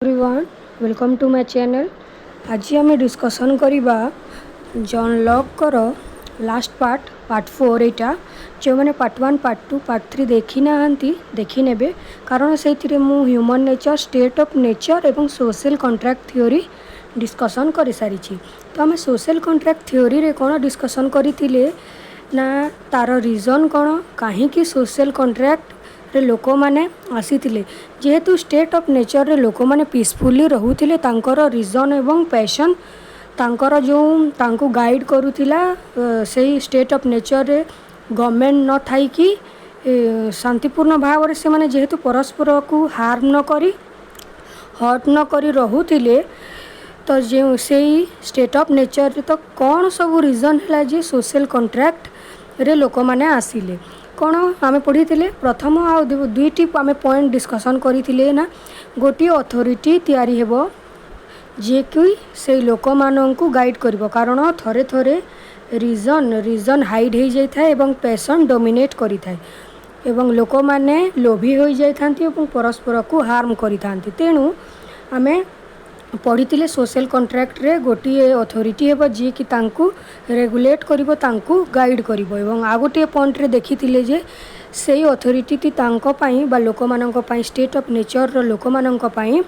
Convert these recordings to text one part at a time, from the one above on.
Everyone welcome to my channel. आज आम discussion करवा जॉन लॉक लास्ट पार्ट 4 यहाँ जो मैंने पार्ट 1 पार्ट 2 पार्ट 3 देखी ना देखी ने कारण से human nature state of nature एवं सोशल कॉन्ट्रैक्ट थ्योरी डिस्कसन कर सारी। तो आम सोशल कॉन्ट्रैक्ट थ्योरी रे कौन डिस्कसन करथिले ना तार रीजन कौन कहीं सोशल कॉन्ट्रैक्ट रे लोक मैंने आसी जेहेतु स्टेट ऑफ नेचर रे लोक मैंने पीसफुली रहूथिले तांकर रीजन एवं पैशन तांकर जो तांको गाइड करूथिला से स्टेट ऑफ नेचर रे गवर्नमेंट न थाई कि शांतिपूर्ण भाव से माने जेहेतु परस्पर को हार्म न करी हर्ट न करी रहूथिले तो जो से स्टेट ऑफ नेचर रे तो कौन सब रीजन है जे सोशल कॉन्ट्रैक्ट रे लोक मैंने आसिले कौन आम पढ़ी प्रथम आ दुईटी आम पॉइंट डिस्कसन करथिले ना गोटे अथॉरिटी तैयारी हेबो जे कि से लोक माननकु गाइड करिवो कारण थरे थरे रीजन हाइड हो जाए एवं पैशन डोमिनेट करि थाए एवं लोक माने लोभी हो जाइथांती एवं परस्पर को हार्म करि थांती। तेणु आमे पढ़ी सोशल कॉन्ट्रैक्ट रे गोटे अथॉरिटी हेबो जे कि तांकु रेगुलेट करिवो तांकु गाइड करिवो एवं आ गोटे पॉइंट रे देखिथिले जे सेही अथॉरिटी ती तांको पई बा लोक माननको पई स्टेट ऑफ नेचर रो लोक माननको पई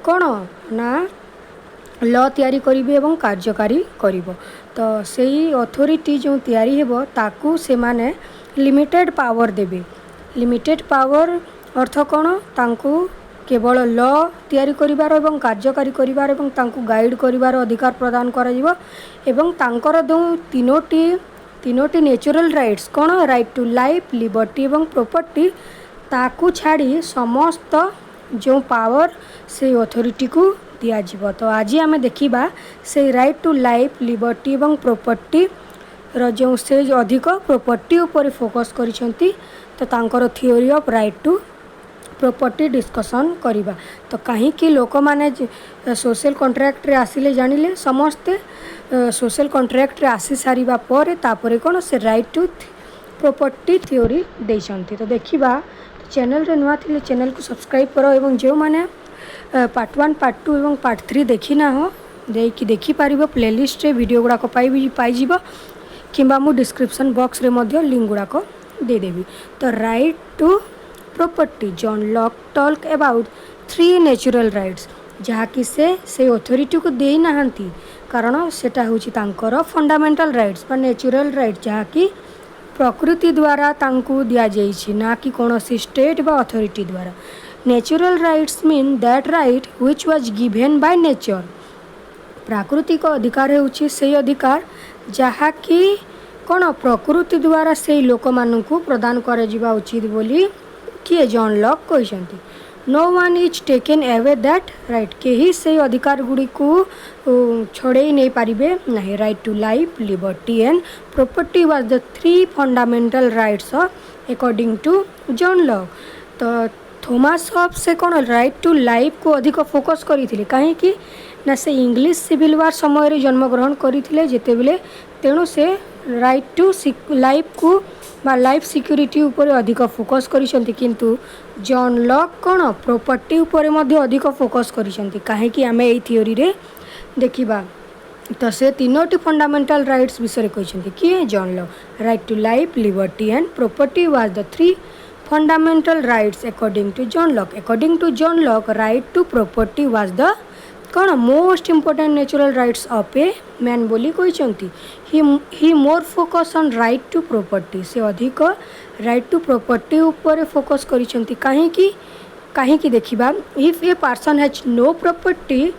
कोन ना लॉ तैयारी करिवे एवं कार्यकारी करिवो। तो सेही अथॉरिटी जो तैयारी हेबो ताकु से माने लिमिटेड पावर देबे। लिमिटेड पावर अर्थ कोन तांकु केवल लॉ तैयारी करिवार एवं कार्यकारी करिवार एवं तांकु गाइड करिवार अधिकार प्रदान कराजिवो एवं तांकर जो तीनोटी नेचुरल राइट्स कौन राइट टू लाइफ लिबर्टी एवं प्रॉपर्टी ताकू छाड़ी समस्त जो पावर से अथॉरिटी को दियाजिवो। तो आज आम देखिबा से राइट टू लाइफ लिबर्टी एवं प्रॉपर्टी रो जो से अधिक प्रॉपर्टी ऊपर फोकस करिसेंती तो तांकर theory of right to property discussion करिबा। तो कहीं कि लोक माने सोशल कॉन्ट्रैक्ट रे आसिले जानिले समस्ते सोशल कॉन्ट्रैक्ट रे आसी सारिबा परे तापरे कोन से राइट टू प्रॉपर्टी थ्योरी देइछंती। तो देखिबा चैनल रे नुआ थिले चैनल को सब्सक्राइब करो एवं जो माने पार्ट 1 पार्ट 2 एवं पार्ट 3 देखी ना हो देकी देखि पारिबो प्लेलिस्ट रे वीडियो गुडा को पाई जिवो किंबा मु डिस्क्रिप्शन बॉक्स रे मध्ये लिंक गुडा को दे देबी। तो right to property John Locke talk about 3 natural rights जहाँकि से अथॉरिटी को दे नाहांती कारण सेटा होची तांकर फंडामेंटल राइट्स बा नेचुरल राइट जहाँकि प्रकृति द्वारा तांकु दिया जाइछि ना कि कोनोसी स्टेट बा अथॉरिटी द्वारा। Natural rights mean that right which was given by nature. प्राकृतिक अधिकार होची से अधिकार जहाँकि कोन प्रकृति द्वारा से लोक माननकु प्रदान करे जिबा उचित बोली किए जॉन लॉक कहते। No one is taken away that right केही से अधिकार गुड़ी को छोड़े नहीं पारिबे नहीं। Right to life liberty and property was the 3 fundamental rights according to John Locke. तो थॉमस हॉब्स से कौन राइट टू लाइफ को अधिक फोकस करिथिले कहीं ना से इंग्लिश सिविल वार समय रे जन्मग्रहण करिथिले जेतेबेले तेणु से राइट टू लाइफ को बा लाइफ सिक्योरिटी ऊपर अधिक फोकस करिसेंती किंतु जॉन लॉक कौन प्रॉपर्टी ऊपर मध्ये अधिक फोकस करिसेंती कहीं आमे एई थ्योरी रे देखिबा। तो से तीनोटी फंडामेंटल राइट्स विषय कहिसेंती कि John Locke right to life liberty and property was the 3 fundamental rights according to John Locke. According to John Locke right to property was the कौन most important natural rights of a man बोली कहते। He more focus on right to property से अधिक right to property ऊपर focus करिसेंती कहीं देखिबा if a person has no property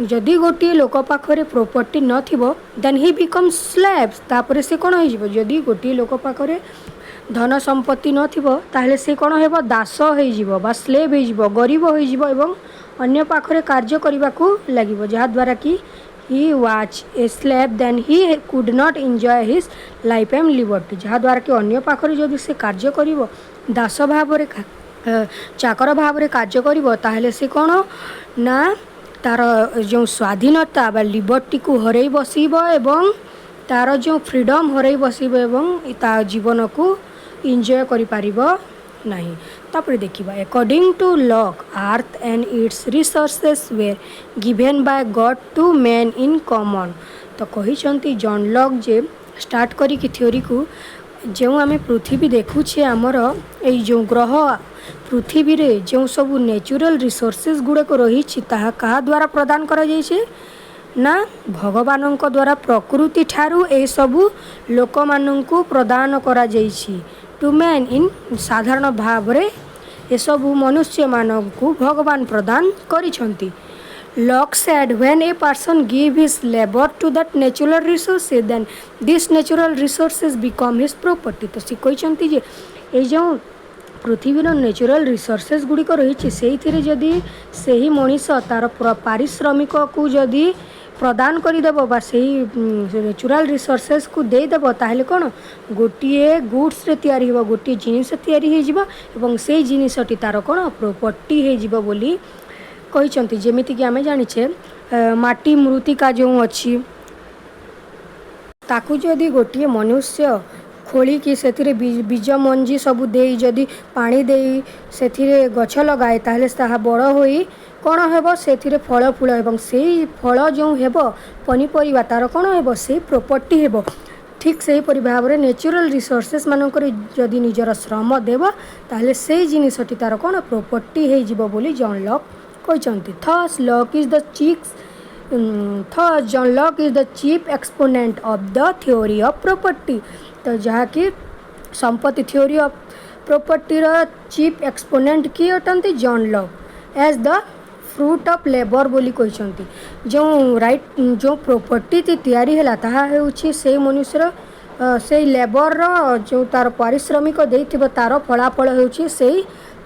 जदि गोटे लोक पाखरे प्रॉपर्टी न थिबो देन ही बिकम्स स्लेव्स तापरे से कोन होइजिवो जदि गोटे लोक पाखरे धन संपत्ति न थिबो ताहले से कोन हेबो दास होइजिवो बा स्लेव होइजिवो गरीब होइजिवो एवं अन्य पाखरे कार्य करबा को लागिवो जहा द्वारा कि he was a slave then he could not enjoy his life and liberty जहा द्वारा कि अन्य पाखरे जदि से कार्य करिवो दास भाव रे चाकर भाव रे कार्य करिवो ताहले से कोन ना तार जो स्वाधीनता बा लिबर्टी को हरई बसिबो एवं तार जो फ्रीडम हरई बसिबो एवं ता जीवन को एंजॉय करि पारिबो नहीं। तापर देखिबा according to Locke earth and its resources were given by God to man in common. तो कही जॉन लॉक जे स्टार्ट करी थ्योरी को जो आम पृथ्वी देखुचे आमर यो ग्रह पृथ्वी रे जो सब नेचुरल रिसोर्सेस गुड़ाक रही क्या द्वारा प्रदान करा जाइछे ना भगवान द्वारा प्रकृति ठारू ए सबू लोक मानू प्रदान करा जाइछि टू मैन इन साधारण भाव रे ए सबू मनुष्य मानू भगवान प्रदान करिछंती। Locke said when a person give his labor to that natural resources then this natural resources become his property। तो सी कहते जे ये जो पृथ्वीर नेचुरल रिसोर्सेस गुड़िक रही से जदि से ही मनीष तार पारिश्रमिक को जदि प्रदान करदेव बा से नेचुरल रिसोर्सेस को देदेव ताहले कौन गोटे गुड्स रे तैयारी हो गोटे जिनिस तैयारी हो जिवो एवं से जिनिसटी तार कौन प्रॉपर्टी हो जिवो बोली कहते। जेमिति कि आमे जानिछे माटी मृत्तिका जो अच्छी ताकू जदि गोटे मनुष्य खोलिकी से बीज मंजी सबू दे जदि पानी दे से गछ लगाए ताहले ताहा बड़ होई कौन हेबो से फल फूल एवं से फल जो हेबो पनीपरिबा तार कौन हेबो से प्रॉपर्टी हेबो। ठीक से भाव में नेचुरल रिसोर्सेस मानक जदि निजर श्रम देव ताहले से जिनिसटी तार कौन प्रॉपर्टी हो जिवो बोली जॉन लॉक कहते। Thus Locke is the John Locke is the chief exponent of the theory of property. तो जहाँकि संपत्ति theory of property chief exponent किए अटंती John Locke as the fruit of labour बोली कहते। जो राइट जो प्रॉपर्टी तैयारी है ताहा हेउछि से मनुष्यर से लेबर जो तार पारिश्रमिक देथिबो तार फलाफल हेउछि से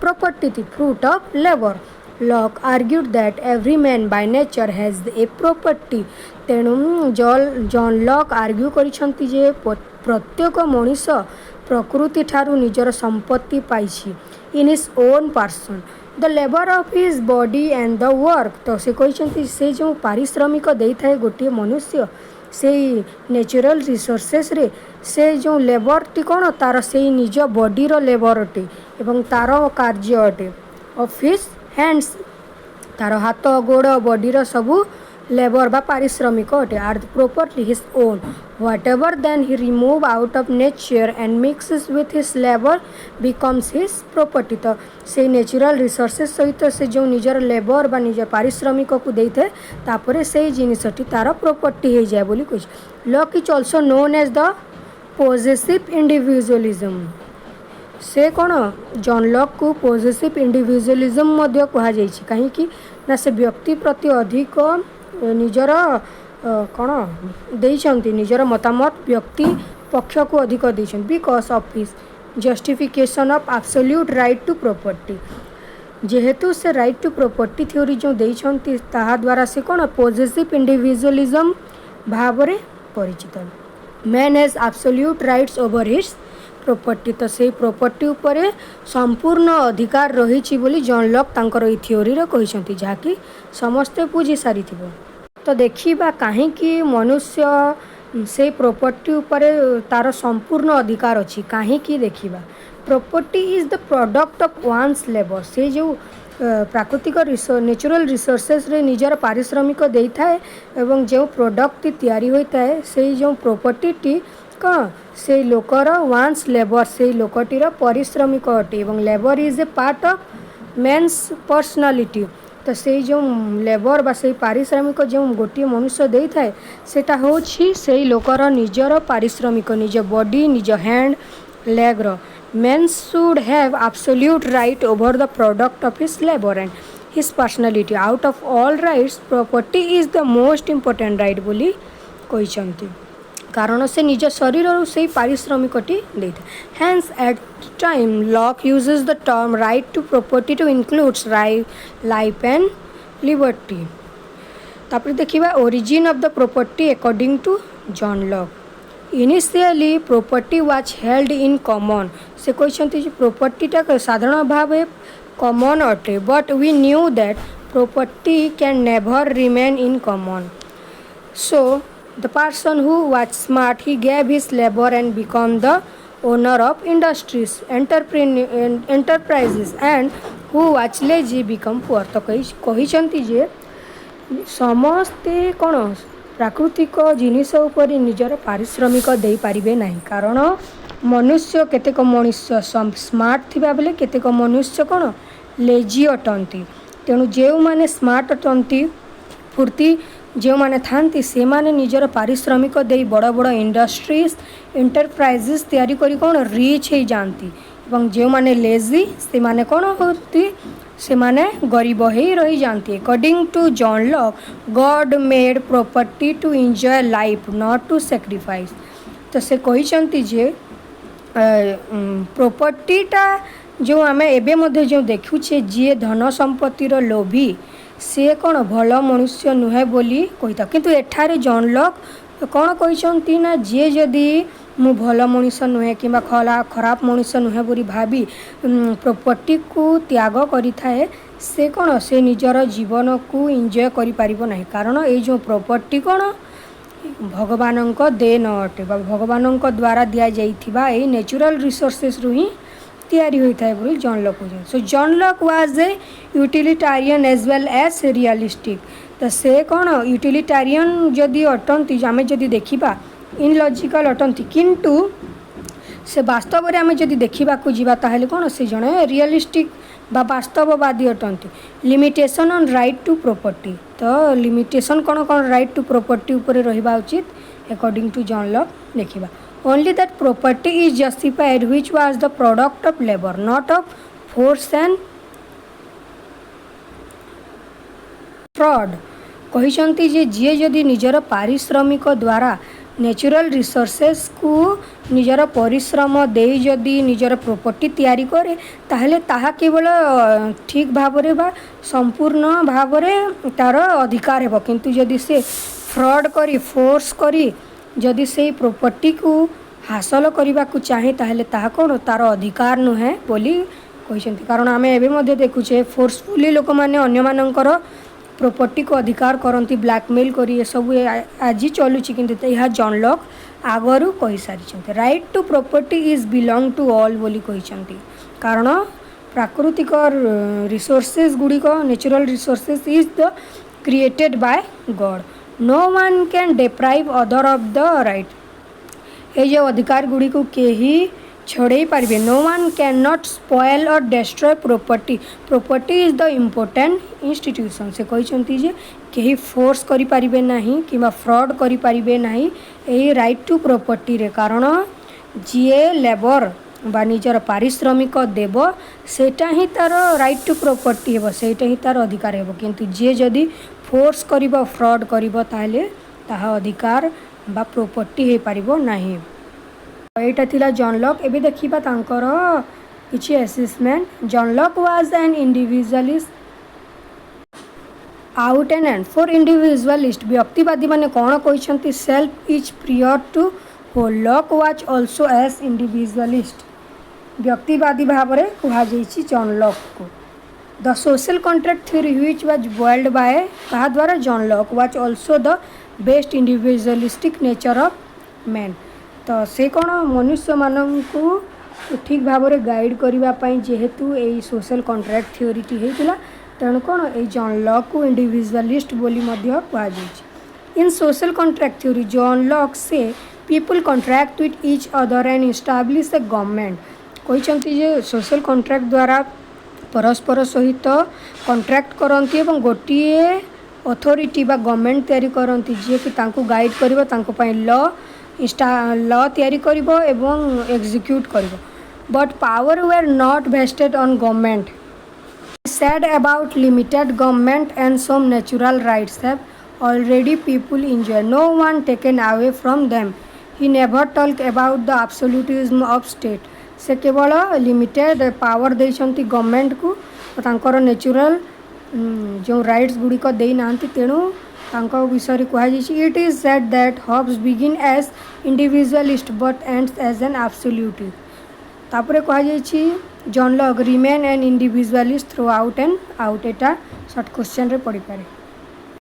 property fruit of labour. Locke argued that every man by nature has a property। तेणु जॉन लॉक आर्ग्यू करिसंती जे प्रत्येक मनीष प्रकृति ठारू निजर संपत्ति पाइछि in his own person the labour of his body and the work. तो से कहिसंती से जो पारिश्रमिक देइथाय गोटे मनुष्य से नेचुरल रिसोर्सेस रे से जो लेबर टी कोन तार से निज बॉडी रो लेबर अटे एवं तार कार्य अटे ऑफ हिज हैंड्स तार हाथ गोड़ बॉडीर सबू लेबर बा पारिश्रमिक अटे are properly his own whatever then he remove out of nature and mixes with his labour becomes his property. तो से नेचुरल रिसोर्सेस सहित से जो निजर लेबर बा निज पारिश्रमिक को देते तापरे से जिनिसटी तार प्रॉपर्टी हो जाए बोली कहि। Locke is also known as the possessive individualism. से कौन जॉन लॉक को पॉजेसिव इंडिविजुअलिज्म कहुई कहीं ना से व्यक्ति प्रति अधिक निजर कौन देइछंती निजर मतामत व्यक्ति पक्ष को अधिक देइछंती because of his justification of absolute right to property. जेहेतु से राइट टू प्रॉपर्टी थ्योरी जो देइछंती ताहा द्वारा से कौन पॉजेसिव इंडिविजुअलिज्म भाव में परिचित। Man has absolute rights over his property. तो से प्रॉपर्टी उपरे संपूर्ण अधिकार रही बोली जॉन लॉक तांकर ई थ्योरी रे कहिसंती जाकी समस्ते बुझी सारी थिबो। तो देखिबा काहेकि मनुष्य से प्रॉपर्टी उपरे तार संपूर्ण अधिकार अछि काहेकि देखिबा property is the product of one's labour. से जो प्राकृतिक नेचुरल रिसोर्सेस रे निजर पारिश्रमिक देइथाय एवं जो प्रोडक्ट तैयारी होइताय से जो प्रॉपर्टी टी कौन से लोकर वन्स लेबर से लोकटीर परिश्रमिक अटे एवं labour is a part of man's personality. तो से जो लेबर बा से पारिश्रमिक जो गोटे मनुष्य दे थाए सेटा होछि से लोकर निजर पारिश्रमिक निज बॉडी निज हैंड लेग रो। Man's should have absolute right over the product of his labour and his personality out of all rights property is the most important right बोली कहिसंती कारण से निज शरीर से पारिश्रमिकटी देता। Hence at time Locke uses the term right to property to includes life and liberty. तापर देखिबा origin of the property according to John Locke. Initially property was held in common. से कहते प्रॉपर्टीटा साधारण भाव कॉमन अटे but we knew that property can never remain in common. So the person who was smart he gave his labor and become the owner of industries enterprises and who watch lazy become poor. तो कही जे समस्ते कौन प्राकृतिक जिनिस उपर निजर पारिश्रमिक दे पारिबे नहीं, कारण मनुष्य केतेक मनुष्य स्मार्ट थिबा बेले केतेक मनुष्य कौन लेजी अटंती। तेणु जो माने स्मार्ट अटंती फुर्ती जो माने थांती से माने निजर पारिश्रमिक दे बड़ बड़ इंडस्ट्रीज एंटरप्राइजेस तैयारी करी कौन रिच हो जाती, एवं जो माने लेजी से माने कौन होती से माने गरीब ही रही जाती। According to John Locke God made property to enjoy life not to sacrifice. तो से कहते जे प्रॉपर्टीटा जो आम एवं जो देखुचे जी धन संपत्तिर लोभी सी कौन भल मनुष्य नुहे बोली कहीता, किंतु एठारे जॉन लॉक कौन कहते ना जी जदि मु भल मनुष्य नुहे कि खराब मनुष्य नुहे बोली भावी प्रॉपर्टी को त्याग करि थाए से कौन से निजर जीवन को एंजॉय करि पारिबो नहीं, कारण ये जो प्रॉपर्टी कौन भगवान दे न अटे भगवान द्वारा दि जाइथिबा ए नेचुरल रिसोर्सेस रु ही तैयारी होता है बोली जॉन लॉक कहते। So John Locke was a utilitarian as well as realistic. तो से कौन यूटिलिटारियन जदि अटंती आम जदि देखा इन लॉजिकल अटंती, किंतु से वास्तव में आम जदि देखा जावा ताहले कौन से जड़े रियलिस्टिक बा वास्तववादी अटंती। Limitation on right to property, तो लिमिटेशन कौन कौन राइट टू प्रॉपर्टी उपरे रहिबा उचित अकॉर्डिंग टू जॉन लॉक देखा। Only that property is justified which was the product of labor, not of force and fraud। कहते जे जी जदि निजर पारिश्रमिक द्वारा नेचुरल रिसोर्सेस को निजर परिश्रम दे जदि निजर प्रॉपर्टी तैयारी करे ताहले ताहा केवल ठीक भावरे बा संपूर्ण भावरे तार अधिकार हेबो, किंतु जदि से फ्रॉड करी फोर्स करी जदि से प्रॉपर्टी को हासिल करने को चाहे ताहले ताहा कौन तार अधिकार नुहे बोली कहते। कारण आम एवं देखुचे फोर्सफुली लोक मैंने अन्य प्रॉपर्टी को अधिकार करती ब्लैकमेल करी ये सब आज चलुची, किंतु यह जॉन लॉक आगरू कही सारी right to property is belong to all बोली कहते। कारण प्राकृतिक रिसोर्सेस गुड़िक natural resources is the created by God, no one can deprive other of the right. ये जो अधिकार गुड़ी को केही छड़े पारे, no one can not spoil और destroy property, property is the important institution. से कहते जे केही फोर्स करि पारिबे नाही किंबा फ्रॉड करि पारिबे नाही ए राइट टू प्रॉपर्टी रे, कारण जी लेबर बा निजर पारिश्रमिक देव सेटा ही तार राइट टू प्रॉपर्टी हेबो, सेटा ही तार अधिकार हेबो, किंतु जे जदि फोर्स करिबो फ्रॉड करिबो ताहले ताहा अधिकार बा प्रॉपर्टी हे पारिबो नाही। एटा थिला जॉन लॉक। एबे देखिबा तांकर किछि assessment. John Locke was an individualist out and and for individualist व्यक्तिवादी माने कोन कहछंती self is prior to whole. Locke was also as individualist व्यक्तिवादी भाव में कह जॉन लॉक को। The social contract theory which was boiled by कहा द्वारा John Locke was also the best individualistic nature of man. तो से कौन मनुष्य मानन को ठीक भाव में गाइड करने जेहेतु यही सोशल कॉन्ट्रैक्ट थ्योरी होता तेणु कौन ये जॉन लॉक को इंडिविजुअलिस्ट बोली कहुई। In social contract theory John Locke से people contract with each other and establish a government. कहते जे सोशल कॉन्ट्रैक्ट द्वारा परस्पर सहित कॉन्ट्रैक्ट करती और गोटे अथॉरिटी बा गवर्नमेंट तैयारी करती जी कि तांको गाइड कर लॉ तैयारी करिबो एवं एग्जीक्यूट करिबो। But power were not vested on government. Said about limited government and some natural rights have already people enjoy, no one taken away from them. He never talked about the absolutism of state. से केवल limited power देइछंती government को तांकर natural जो rights गुड़िक दे नांती तेणु तांको विषय कहुई। It is said that Hobbes begin as individualist but ends as an absolutist. तापरे कहुई John Locke remain an individualist throughout and out. एटा शॉर्ट क्वेश्चन रे पड़ी पारे।